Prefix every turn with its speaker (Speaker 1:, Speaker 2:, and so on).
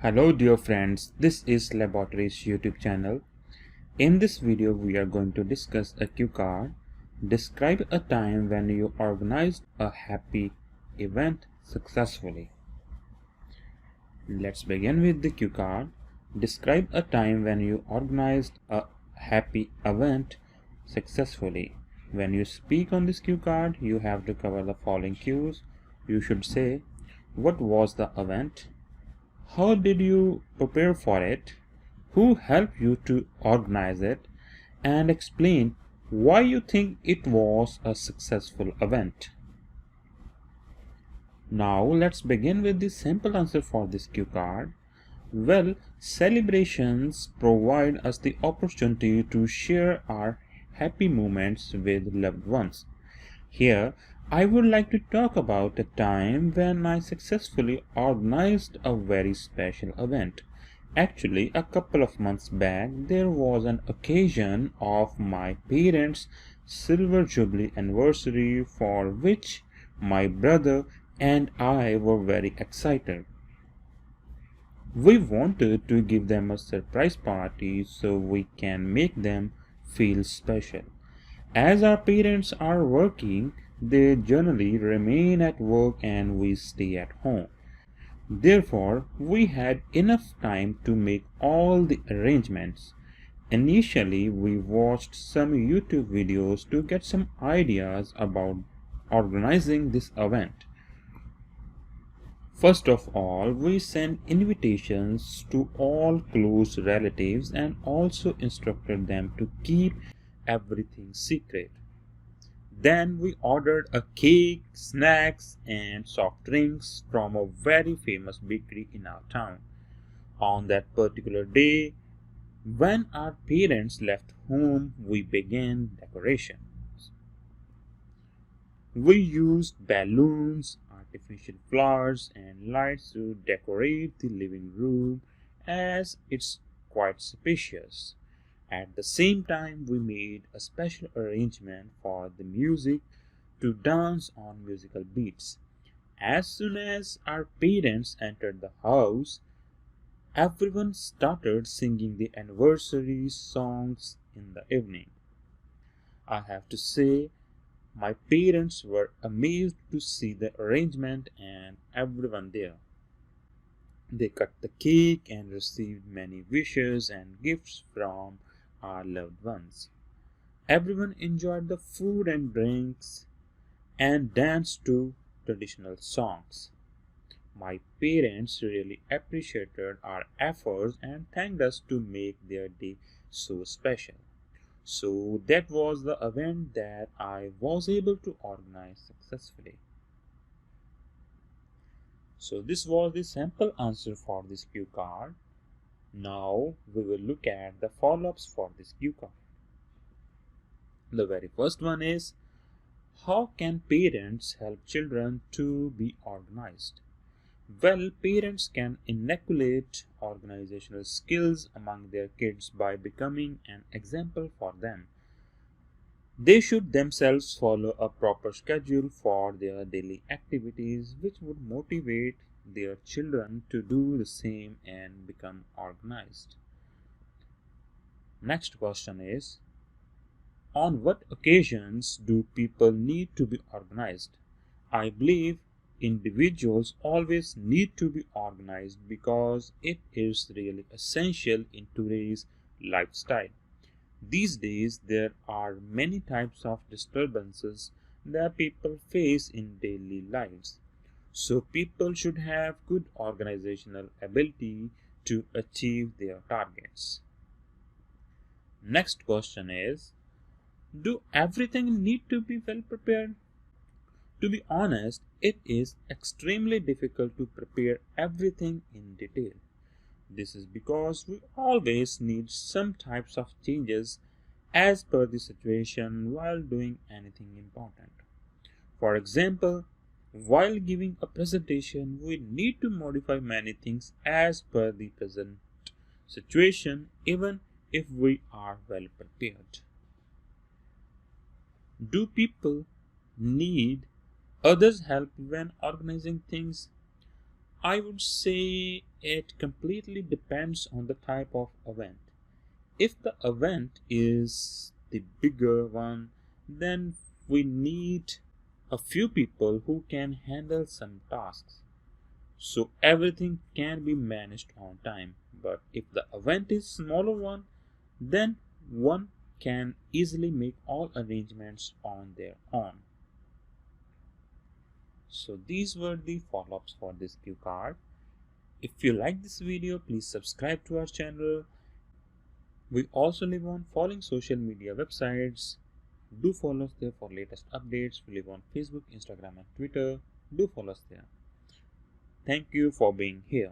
Speaker 1: Hello dear friends, this is Laboratory's YouTube channel. In this video we are going to discuss a cue card. Describe a time when you organized a happy event successfully. Let's begin with the cue card. Describe a time when you organized a happy event successfully. When you speak on this cue card, you have to cover the following cues. You should say, what was the event? How did you prepare for it? Who helped you to organize it? And explain why you think it was a successful event. Now let's begin with the simple answer for this cue card. Well, celebrations provide us the opportunity to share our happy moments with loved ones. Here, I would like to talk about a time when I successfully organized a very special event. Actually, a couple of months back, there was an occasion of my parents' silver jubilee anniversary for which my brother and I were very excited. We wanted to give them a surprise party so we can make them feel special. As our parents are working, they generally remain at work and we stay at home. Therefore, we had enough time to make all the arrangements. Initially, we watched some YouTube videos to get some ideas about organizing this event. First of all, we sent invitations to all close relatives and also instructed them to keep everything secret. Then we ordered a cake, snacks, and soft drinks from a very famous bakery in our town. On that particular day, when our parents left home, we began decorations. We used balloons, artificial flowers, and lights to decorate the living room as it's quite spacious. At the same time, we made a special arrangement for the music to dance on musical beats. As soon as our parents entered the house, everyone started singing the anniversary songs in the evening. I have to say, my parents were amazed to see the arrangement and everyone there. They cut the cake and received many wishes and gifts from our loved ones. Everyone enjoyed the food and drinks and danced to traditional songs. My parents really appreciated our efforts and thanked us to make their day so special. So that was the event that I was able to organize successfully. So this was the sample answer for this cue card. Now we will look at the follow-ups for this cue card. The very first one is, how can parents help children to be organized? Well, parents can inculcate organizational skills among their kids by becoming an example for them. They should themselves follow a proper schedule for their daily activities, which would motivate their children to do the same and become organized. Next question is, on what occasions do people need to be organized? I believe individuals always need to be organized because it is really essential in today's lifestyle. These days, there are many types of disturbances that people face in daily lives. So people should have good organizational ability to achieve their targets. Next question is, do everything need to be well prepared? To be honest, it is extremely difficult to prepare everything in detail. This is because we always need some types of changes as per the situation while doing anything important. For example, while giving a presentation, we need to modify many things as per the present situation, even if we are well prepared. Do people need others' help when organizing things? I would say It completely depends on the type of event. If the event is the bigger one, then we need a few people who can handle some tasks, so everything can be managed on time. But if the event is smaller one, then one can easily make all arrangements on their own. So these were the follow-ups for this cue card. If you like this video, please subscribe to our channel. We also live on following social media websites. Do follow us there for latest updates. We live on Facebook, Instagram and Twitter. Do follow us there. Thank you for being here.